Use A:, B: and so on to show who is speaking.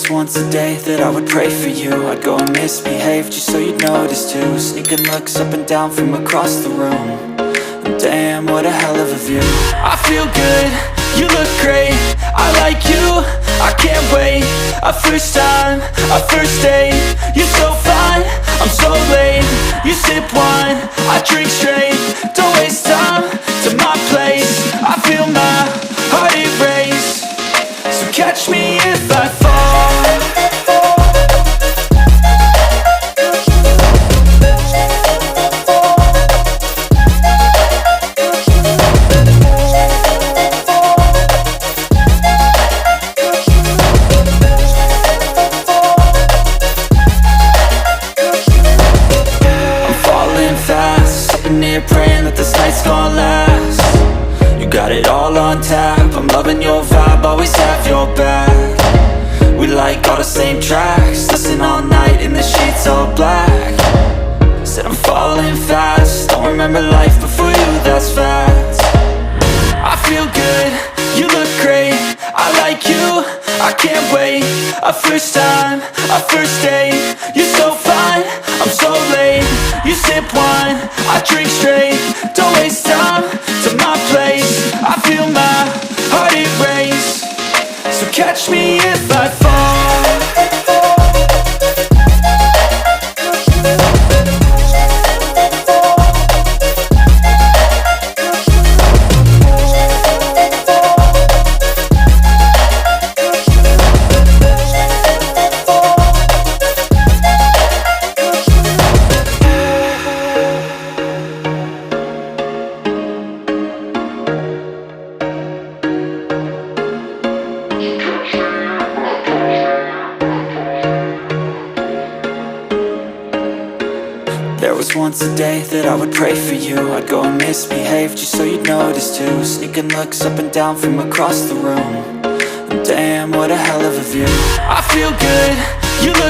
A: was once a day that I would pray for you. I'd go and misbehave just so you'd notice too. Sneaking looks up and down from across the room. And damn, what a hell of a view. I feel good, you look great, I like you, I can't wait. A first time, a first date, you're so fine, I'm so late. You sip wine, I drink straight, don't waste time to my place. I feel my heart erase, so catch me if I fall. Praying that this night's gonna last. You got it all on tap, I'm loving your vibe, always have your back. We like all the same tracks, listen all night in the sheets all black. Said I'm falling fast, don't remember life before you, that's fact. I feel good, you look great, I like you, I can't wait. A first time, a first date, you're so fine, I'm so late. You sip wine, I drink straight, don't waste time to my place. I feel my heart erase, so catch me if I fall. There was once a day that I would pray for you. I'd go and misbehave just so you'd notice too. Sneaking looks up and down from across the room. And damn, what a hell of a view. I feel good, you look